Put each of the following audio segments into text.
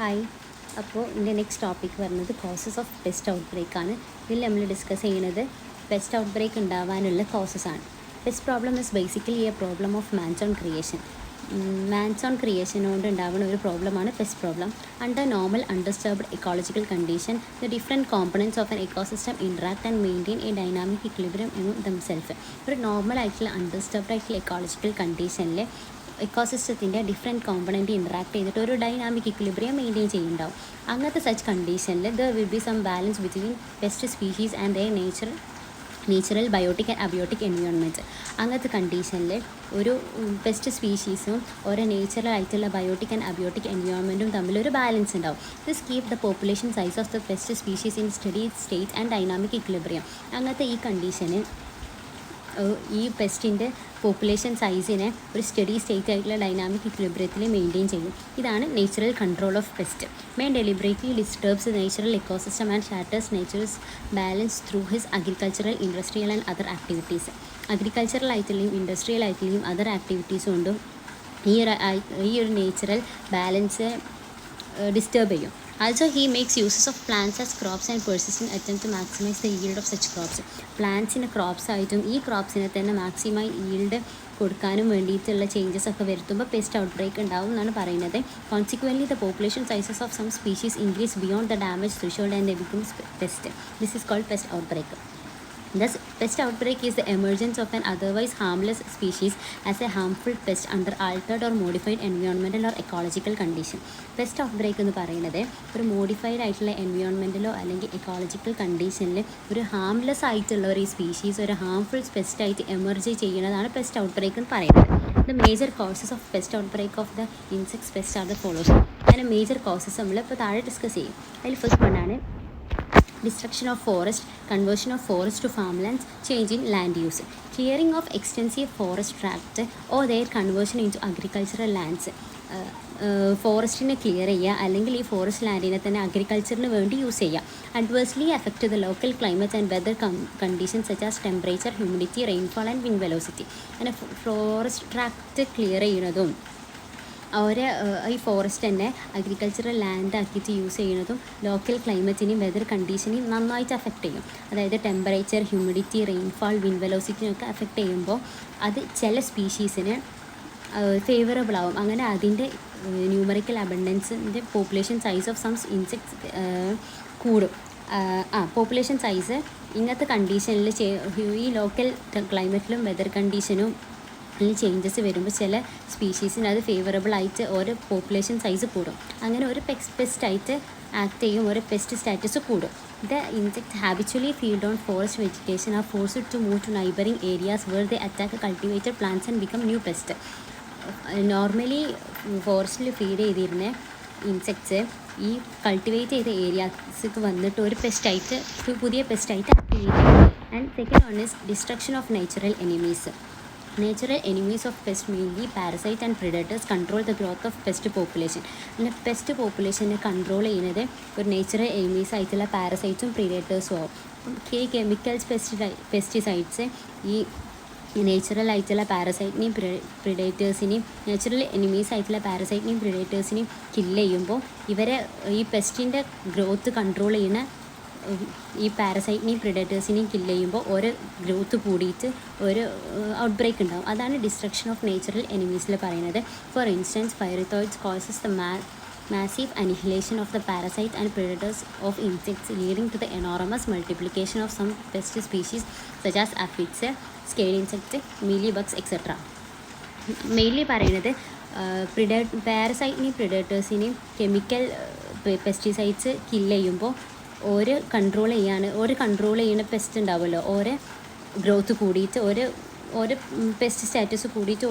Hi. അപ്പോൾ ഇതിൻ്റെ next topic വരുന്നത് causes of pest outbreak ആണ്. ഇതിൽ നമ്മൾ ഡിസ്കസ് ചെയ്യുന്നത് പെസ്റ്റ് ഔട്ട് ബ്രേക്ക് ഉണ്ടാവാനുള്ള കോസസ് ആണ്. Pest problem is basically a problem of man's own creation. Man's own creation കൊണ്ട് ഉണ്ടാവുന്ന ഒരു പ്രോബ്ലമാണ് pest problem. Under normal undisturbed ecological condition the different components of an ecosystem interact and maintain a dynamic equilibrium among themself. ഒരു normal ആയിട്ടുള്ള undisturbed ആയിട്ടുള്ള ecological കണ്ടീഷനിൽ ഇക്കോസിസ്റ്റത്തിൻ്റെ different component interact ചെയ്തിട്ട് ഒരു ഡൈനാമിക് ഇക്വിലിബ്രിയം മെയിൻറ്റെയിൻ ചെയ്യുന്നുണ്ടാവും. അങ്ങനത്തെ സച്ച് കണ്ടീഷനിൽ there will be some balance between pest species and their natural biotic and abiotic environments. അങ്ങനത്തെ കണ്ടീഷനിൽ ഒരു പെസ്റ്റ് സ്പീഷീസും ഓരോ നേച്ചുറൽ ആയിട്ടുള്ള ബയോട്ടിക് ആൻഡ് അബയോട്ടിക് എൻവയോൺമെൻറ്റും തമ്മിലൊരു ബാലൻസ് ഉണ്ടാവും. This keep the population size of the pest species in steady state and dynamic equilibrium. അങ്ങനത്തെ ഈ കണ്ടീഷന് ഈ പെസ്റ്റിൻ്റെ പോപ്പുലേഷൻ സൈസിനെ ഒരു സ്റ്റഡി സ്റ്റേറ്റ് ആയിട്ടുള്ള ഡൈനാമിക് ഇക്വിലിബ്രിയത്തിൽ മെയിൻറ്റെയിൻ ചെയ്യും. ഇതാണ് natural control of pest. Man deliberately disturbs natural ecosystem and shatters nature's balance through his agricultural industrial and other activities. Agricultural ആയിട്ടുള്ളയും ഇൻഡസ്ട്രിയൽ ആയിട്ടുള്ളയും അതർ ആക്ടിവിറ്റീസ് കൊണ്ടും ഈ ഒരു നേച്ചുറൽ ബാലൻസ് ഡിസ്റ്റർബ് ചെയ്യും. Also, he makes uses of plants as crops and persistent attempt to maximize the yield of such crops. പ്ലാന്റ്സിൻ്റെ crops ആയിട്ടും ഈ ക്രോപ്സിനെ തന്നെ മാക്സിമം ഈൽഡ് കൊടുക്കാനും വേണ്ടിയിട്ടുള്ള ചേഞ്ചസ് ഒക്കെ വരുത്തുമ്പോൾ പെസ്റ്റ് ഔട്ട് ബ്രേക്ക് ഉണ്ടാവും എന്നാണ് പറയുന്നത്. Consequently the population sizes of some species increase beyond the damage threshold and the becomes pest. This is called pest outbreak. Thus, pest outbreak is the emergence of an otherwise harmless species as a harmful pest under altered or modified environmental or ecological condition. Pest outbreak എന്ന് പറയുന്നത് ഒരു modified ആയിട്ടുള്ള എൻവയോൺമെൻറ്റിലോ അല്ലെങ്കിൽ ecological കണ്ടീഷനിൽ ഒരു harmless ആയിട്ടുള്ള ഒരു species ഒരു ഹാംഫുൾ പെസ്റ്റായിട്ട് എമർജ് ചെയ്യുന്നതാണ് പെസ്റ്റ് ഔട്ട് ബ്രേക്ക് എന്ന് പറയുന്നത്. The major causes of pest outbreak of the insects pest are the follows. അങ്ങനെ മേജർ കോസസ് നമ്മളിപ്പോൾ താഴെ ഡിസ്കസ് ചെയ്യും. അതിൽ ഫസ്റ്റ് വണ്ണാണ് destruction of forest, conversion of forest to farmlands, change in land use, clearing of extensive forest tract or their conversion into agricultural lands. ഫോറസ്റ്റിനെ clear ചെയ്യുക അല്ലെങ്കിൽ ഈ ഫോറസ്റ്റ് ലാൻഡിനെ തന്നെ അഗ്രികൾച്ചറിന് വേണ്ടി യൂസ് ചെയ്യുക. Adversely affect the local climate and weather conditions such as temperature, humidity, rainfall and wind velocity. അങ്ങനെ forest tract clear ചെയ്യുന്നതും ഈ ഫോറസ്റ്റ് തന്നെ അഗ്രികൾച്ചറൽ ലാൻഡ് ആക്കിയിട്ട് യൂസ് ചെയ്യുന്നതും ലോക്കൽ ക്ലൈമറ്റിനെയും വെതർ കണ്ടീഷനെയും നന്നായിട്ട് അഫക്റ്റ് ചെയ്യും. അതായത് ടെമ്പറേച്ചർ, ഹ്യൂമിഡിറ്റി, റെയിൻഫാൾ, വിൻഡ് വെലോസിറ്റിനൊക്കെ അഫക്റ്റ് ചെയ്യുമ്പോൾ അത് ചില സ്പീഷീസിന് ഫേവറബിൾ ആവും. അങ്ങനെ അതിൻ്റെ ന്യൂമറിക്കൽ അബണ്ടൻസിൻ്റെ population size of some insects കൂടും. പോപ്പുലേഷൻ സൈസ് ഇങ്ങനത്തെ കണ്ടീഷനിൽ ഈ ലോക്കൽ ക്ലൈമറ്റിലും വെതർ കണ്ടീഷനും ചേഞ്ചസ് വരുമ്പോൾ ചില സ്പീഷീസിന് അത് ഫേവറബിൾ ആയിട്ട് ഓരോ പോപ്പുലേഷൻ സൈസ് കൂടും. അങ്ങനെ ഒരു പെസ്റ്റായിട്ട് ആക്ട് ചെയ്യും, ഒരു പെസ്റ്റ് സ്റ്റാറ്റസ് കൂടും. The insect habitually feed on forest vegetation are forced to move to neighbouring areas where they attack cultivated plants and become new pest. Normally ഫോറസ്റ്റിൽ ഫീഡ് ചെയ്തിരുന്ന ഇൻസെക്ട്സ് ഈ cultivate ചെയ്ത ഏരിയാസിക്ക് വന്നിട്ട് ഒരു പെസ്റ്റായിട്ട് പുതിയ പെസ്റ്റായിട്ട് ആക്ട് ചെയ്യും. And second one is destruction of natural enemies. Natural enemies of pests, mainly parasites and predators, control the growth of pest population. പിന്നെ പെസ്റ്റ് പോപ്പുലേഷനെ കൺട്രോൾ ചെയ്യുന്നത് ഒരു നേച്ചുറൽ എനിമീസ് ആയിട്ടുള്ള പാരസൈറ്റ്സും പ്രിഡേറ്റേഴ്സും ആവും. കെമിക്കൽസ് പെസ്റ്റിസൈഡ്സ് ഈ നേച്ചുറൽ ആയിട്ടുള്ള പാരസൈറ്റിനെയും പ്രിഡേറ്റേഴ്സിനെയും നാച്ചുറൽ എനിമീസ് ആയിട്ടുള്ള പാരസൈറ്റിനെയും പ്രിഡേറ്റേഴ്സിനെയും kill ചെയ്യുമ്പോൾ ഇവരെ ഈ പെസ്റ്റിൻ്റെ ഗ്രോത്ത് കൺട്രോൾ ചെയ്യുന്ന ഈ പാരസൈറ്റിനെയും പ്രിഡേറ്റേഴ്സിനെയും കില്ല് ചെയ്യുമ്പോൾ ഓരോ ഗ്രോത്ത് കൂടിയിട്ട് ഒരു ഔട്ട് ബ്രേക്ക് ഉണ്ടാകും. അതാണ് ഡിസ്ട്രക്ഷൻ ഓഫ് നേച്ചുറൽ എനിമീസിൽ പറയുന്നത്. For instance, pyrethroids causes the massive annihilation of the parasite and predators of insects leading to the enormous multiplication of some pest species such as aphids, scale insects, mealy bugs etcetera. Mainly പറയുന്നത് പാരസൈറ്റിനെയും പ്രിഡേറ്റേഴ്സിനെയും chemical pesticides kill ചെയ്യുമ്പോൾ ഒരു control ചെയ്യുന്ന pest ഉണ്ടാവുമല്ലോ, ഓരോ growth കൂടിയിട്ട് ഒരു പെസ്റ്റ് സ്റ്റാറ്റസ് കൂടിയിട്ട്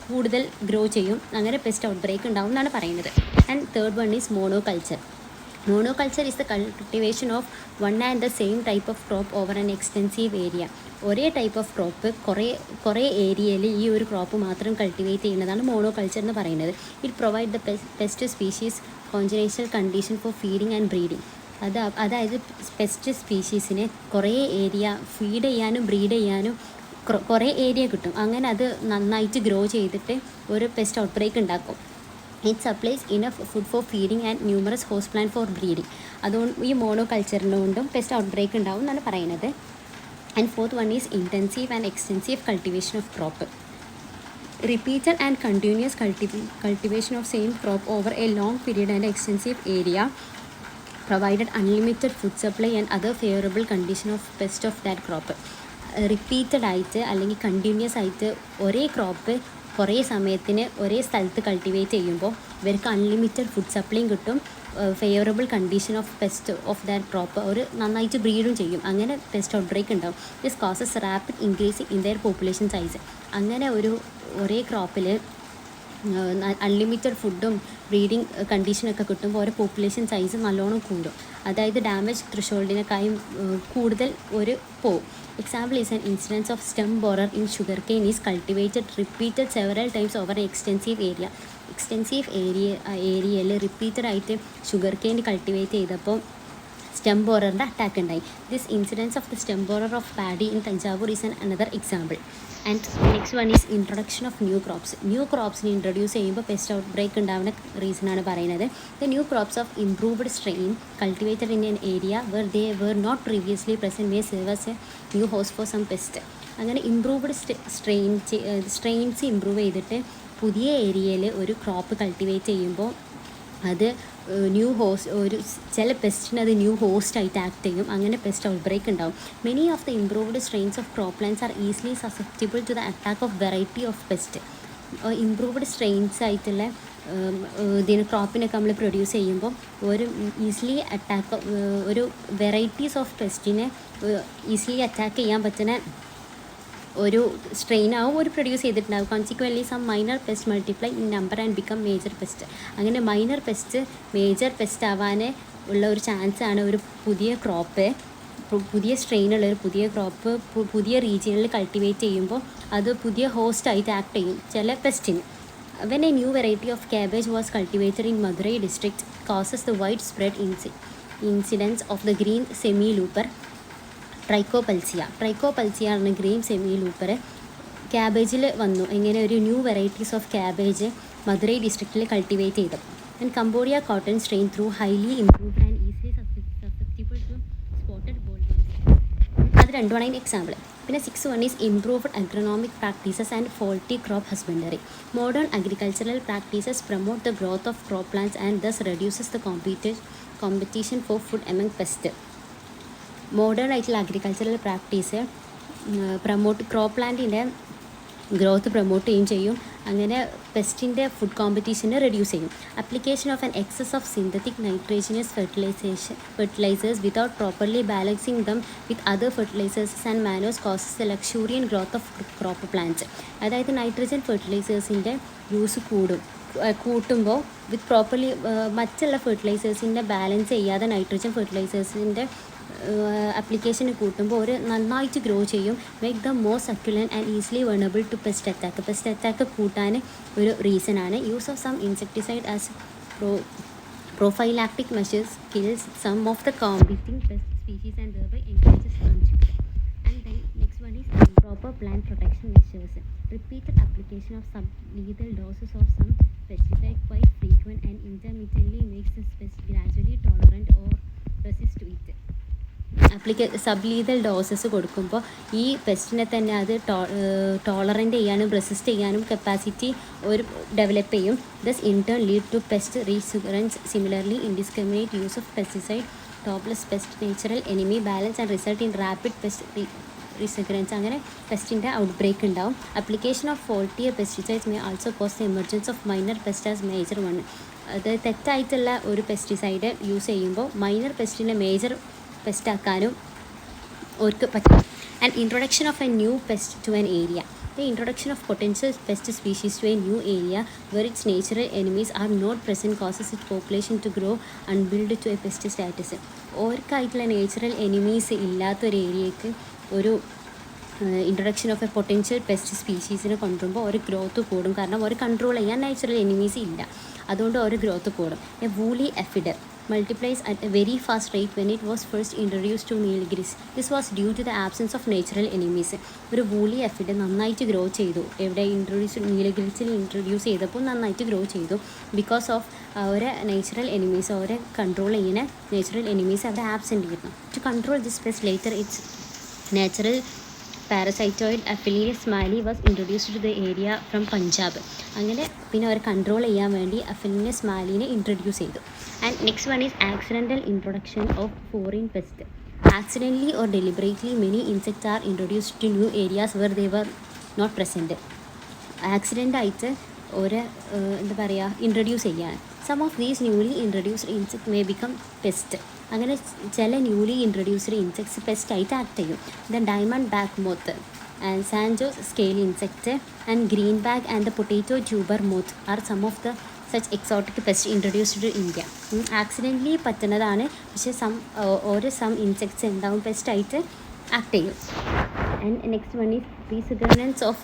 കൂടുതൽ ഗ്രോ ചെയ്യും. അങ്ങനെ പെസ്റ്റ് ഔട്ട് ബ്രേക്ക് ഉണ്ടാവും എന്നാണ് പറയുന്നത്. And third one is monoculture. Monoculture is the cultivation of one and the same type of crop over an extensive area. ഒരേ ടൈപ്പ് ഓഫ് ക്രോപ്പ് കുറേ ഏരിയയിൽ ഈ ഒരു ക്രോപ്പ് മാത്രം കൾട്ടിവേറ്റ് ചെയ്യുന്നതാണ് മോണോകൾച്ചർ എന്ന് പറയുന്നത്. It provide the pest species congenial condition for feeding and breeding. അതായത് പെസ്റ്റ് സ്പീഷീസിനെ കുറേ ഏരിയ ഫീഡ് ചെയ്യാനും ബ്രീഡ് ചെയ്യാനും കുറേ ഏരിയ കിട്ടും. അങ്ങനെ അത് നന്നായിട്ട് ഗ്രോ ചെയ്തിട്ട് ഒരു പെസ്റ്റ് ഔട്ട് ബ്രേക്ക് ഉണ്ടാക്കും. It supplies enough food for feeding and numerous host plant for breeding. അതുകൊണ്ട് ഈ മോണോകൾച്ചറിനുകൊണ്ടും പെസ്റ്റ് ഔട്ട്ബ്രേക്ക് ഉണ്ടാവും എന്നാണ് പറയുന്നത്. And fourth one is intensive and extensive cultivation of crop. Repeated and continuous cultivation of same crop over a long period and extensive area provided unlimited food supply and other favorable condition of pest of that crop. Repeated ആയിട്ട് അല്ലെങ്കിൽ continuous ആയിട്ട് ഒരേ crop കുറേ സമയത്തിന് ഒരേ സ്ഥലത്ത് cultivate ചെയ്യുമ്പോൾ ഇവർക്ക് അൺലിമിറ്റഡ് ഫുഡ് സപ്ലൈയും കിട്ടും, favourable condition of pest of that crop, ഒരു നന്നായിട്ട് ബ്രീഡും ചെയ്യും. അങ്ങനെ പെസ്റ്റ് ഔട്ട്ബ്രേക്ക് ഉണ്ടാവും. This causes rapid increase in their population size. അങ്ങനെ ഒരേ ക്രോപ്പിൽ അൺലിമിറ്റഡ് ഫുഡും ബ്രീഡിങ് കണ്ടീഷനൊക്കെ കിട്ടുമ്പോൾ ഓരോ പോപ്പുലേഷൻ സൈസ് നല്ലോണം കൂടും. അതായത് ഡാമേജ് ത്രെഷോൾഡിനെക്കാളും കൂടുതൽ പോവും. Example is an instance of stem borer in sugarcane is cultivated repeated several times over an extensive area. ഏരിയയിൽ റിപ്പീറ്റഡ് ആയിട്ട് ഷുഗർ കെയിൻ കൾട്ടിവേറ്റ് ചെയ്തപ്പോൾ സ്റ്റെം ബോററിൻ്റെ അറ്റാക്ക് ഉണ്ടായി. This incidence of the stem borer of paddy in Thanjavur is another example. And next one is introduction of new crops. New ക്രോപ്സിനെ introduce ചെയ്യുമ്പോൾ pest outbreak ഉണ്ടാവുന്ന റീസണാണ് പറയുന്നത്. The new crops of improved strain cultivated in an area where they were not previously present may serve as a new host for some pest. അങ്ങനെ improved strains improve ചെയ്തിട്ട് പുതിയ ഏരിയയിൽ ഒരു crop cultivate ചെയ്യുമ്പോൾ അത് ന്യൂ ഹോസ്റ്റ് ചില പെസ്റ്റിന് അത് new ഹോസ്റ്റായിട്ട് act ചെയ്യും. അങ്ങനെ പെസ്റ്റ് ഔട്ട് ബ്രേക്ക് ഉണ്ടാവും. Many of the improved strains of crop plants are easily susceptible to the attack of variety of pest. Improved strains ആയിട്ടുള്ള ഇതിന് ക്രോപ്പിനൊക്കെ നമ്മൾ പ്രൊഡ്യൂസ് ചെയ്യുമ്പോൾ ഒരു ഈസിലി ഒരു വെറൈറ്റീസ് ഓഫ് പെസ്റ്റിനെ ഈസിലി അറ്റാക്ക് ചെയ്യാൻ പറ്റുന്ന ഒരു സ്ട്രെയിൻ ആവും ഒരു പ്രൊഡ്യൂസ് ചെയ്തിട്ടുണ്ടാവും. Consequently some minor pest multiply in number and become major pest. അങ്ങനെ മൈനർ പെസ്റ്റ് മേജർ പെസ്റ്റ് ആവാൻ ഉള്ള ഒരു ചാൻസാണ് ഒരു പുതിയ സ്ട്രെയിനുള്ളൊരു പുതിയ ക്രോപ്പ് പുതിയ റീജിയനിൽ കൾട്ടിവേറ്റ് ചെയ്യുമ്പോൾ അത് പുതിയ ഹോസ്റ്റായിട്ട് ആക്ട് ചെയ്യും ചില പെസ്റ്റിന്. When a new variety of cabbage was cultivated in Madurai district causes the widespread incidence of the green semi-looper ട്രൈക്കോപൽസിയ ആണ് ഗ്രീൻ സെമി ലൂപ്പർ ക്യാബേജിൽ വന്നു. ഇങ്ങനെ ഒരു new varieties of cabbage Madurai ഡിസ്ട്രിക്റ്റിൽ കൾട്ടിവേറ്റ് ചെയ്തു. And Cambodia cotton strain through highly improved and easily susceptible to spotted bollworms. അത് രണ്ടുമാണ് അതിന് example. പിന്നെ 6 one is improved agronomic practices and faulty crop husbandry. Modern agricultural practices promote the growth of crop plants and thus reduces the competition for food among pest. Modern ആയിട്ടുള്ള agricultural practice crop പ്ലാന്റിൻ്റെ growth promote ചെയ്യുകയും ചെയ്യും. അങ്ങനെ പെസ്റ്റിൻ്റെ food കോമ്പറ്റീഷനെ reduce ചെയ്യും. Application of an excess of synthetic nitrogenous fertilisers without properly balancing them with other fertilisers and manures causes the luxuriant growth of crop plants. അതായത് nitrogen ഫെർട്ടിലൈസേഴ്സിൻ്റെ use കൂട്ടുമ്പോൾ with properly മറ്റുള്ള ഫെർട്ടിലൈസേഴ്സിൻ്റെ balance ചെയ്യാതെ nitrogen ഫെർട്ടിലൈസേഴ്സിൻ്റെ അപ്ലിക്കേഷന് കൂട്ടുമ്പോൾ ഒരു നന്നായിട്ട് grow ചെയ്യും. Make the more succulent and easily vulnerable to pest attack കൂട്ടാൻ ഒരു റീസണാണ്. Use of some insecticide as prophylactic measures kills some of the competing pest species and thereby encourages fungi. And then next one is improper plant protection measures. Repeated application of sublethal doses of some pesticide quite frequent and intermittently makes the pest gradually tolerant or resist to it. Sublethal doses കൊടുക്കുമ്പോൾ ഈ പെസ്റ്റിനെ തന്നെ അത് tolerant ചെയ്യാനും resist ചെയ്യാനും capacity develop ചെയ്യും. Thus in turn lead to pest resurgence. Similarly indiscriminate use of pesticide topples pest natural enemy balance and result in rapid pest resurgence. അങ്ങനെ പെസ്റ്റിൻ്റെ ഔട്ട് ബ്രേക്ക് ഉണ്ടാവും. Application of faultier pesticides may also cause the emergence of minor pest as major one. അത് തെറ്റായിട്ടുള്ള ഒരു pesticide use ചെയ്യുമ്പോൾ minor പെസ്റ്റിനെ major pest ആക്കാനും അവർക്ക് പറ്റും. And introduction of a new pest to an area. The introduction of potential pest species to a new area where its natural enemies are not present causes its population to grow and build to a pest status. ഓർക്കായിട്ടുള്ള natural enemies ഇല്ലാത്തൊരു ഏരിയയ്ക്ക് ഒരു introduction of a potential pest സ്പീഷീസിനെ കൊണ്ടുവരുമ്പോൾ ഒരു growth കൂടും. കാരണം ഒരു കൺട്രോൾ ചെയ്യാൻ നാച്ചുറൽ എനിമീസ് ഇല്ല, അതുകൊണ്ട് ഒരു ഗ്രോത്ത് കൂടും. A woolly aphid multiplies at a very fast rate when it was first introduced to Nilgiris. This was due to the absence of natural enemies. ഒരു വൂളി എഫിഡ് നന്നായിട്ട് ഗ്രോ ചെയ്തു. എവിടെ നീലഗിരിസിൽ introduce ചെയ്തപ്പോൾ നന്നായിട്ട് ഗ്രോ ചെയ്തു. ബിക്കോസ് ഓഫ് ഒരു natural enemies, അവരെ control ചെയ്യുന്ന നാച്ചുറൽ എനിമീസ് അവിടെ ആബ്സെൻ്റ് ചെയ്യുന്നു. To control this pest later its natural parasitoid Aphelis mali was introduced to the area from Punjab. അങ്ങനെ പിന്നെ അവർ കൺട്രോൾ ചെയ്യാൻ വേണ്ടി അഫിലിനസ് മാലിനെ ഇൻട്രൊഡ്യൂസ് ചെയ്തു. And next one is accidental introduction of foreign pest. Accidentally or deliberately many insects are introduced to new areas where they were not present. ആക്സിഡൻ്റായിട്ട് ഒരു എന്താ പറയുക ഇൻട്രൊഡ്യൂസ് ചെയ്യാണ്. Some of these newly introduced insect may become pest. അങ്ങനെ ചില newly introduced insects പെസ്റ്റായിട്ട് act ചെയ്യും. The diamondback moth and San Jose scale insect and green bug and the potato tuber moth are some of the such exotic pest introduced to India. Accidentally പറ്റുന്നതാണ്, പക്ഷേ some insects എന്താവും പെസ്റ്റായിട്ട് act ചെയ്യും. And next one is resurgence of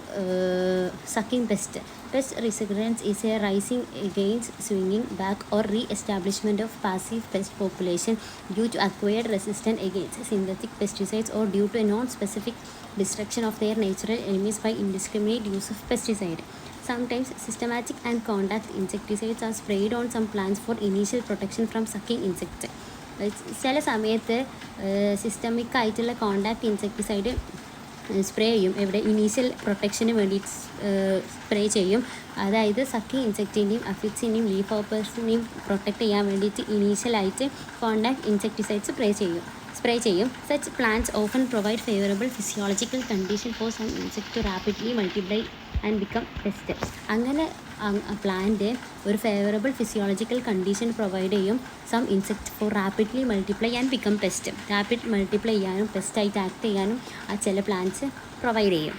sucking pest. Pest resurgence is a rising against swinging back or re-establishment of passive pest population due to acquired resistance against synthetic pesticides or due to a non-specific destruction of their natural enemies by indiscriminate use of pesticide. Sometimes systematic and contact insecticides are sprayed on some plants for initial protection from sucking insects. ചില സമയത്ത് systemic ആയിട്ടുള്ള contact insecticide spray ചെയ്യും. എവിടെ initial പ്രൊട്ടക്ഷന് വേണ്ടി spray ചെയ്യും. അതായത് sucking ഇൻസെക്റ്റിൻ്റെയും അഫിക്സിൻ്റെയും ലീഫ് ഹോപ്പേഴ്സിനെയും പ്രൊട്ടക്റ്റ് ചെയ്യാൻ വേണ്ടിയിട്ട് ഇനീഷ്യലായിട്ട് കോണ്ടാക്ട് ഇൻസെക്ടിസൈഡ്സ് സ്പ്രേ ചെയ്യും. Such plants often provide favourable physiological condition for some insect to rapidly multiply and become pest. അങ്ങനെ പ്ലാന്റ് ഒരു ഫേവറബിൾ ഫിസിയോളജിക്കൽ കണ്ടീഷൻ പ്രൊവൈഡ് ചെയ്യും some insect for rapidly multiply and become pest. Rapid multiply ചെയ്യാനും പെസ്റ്റായിട്ട് act ചെയ്യാനും ആ ചില plants provide ചെയ്യും.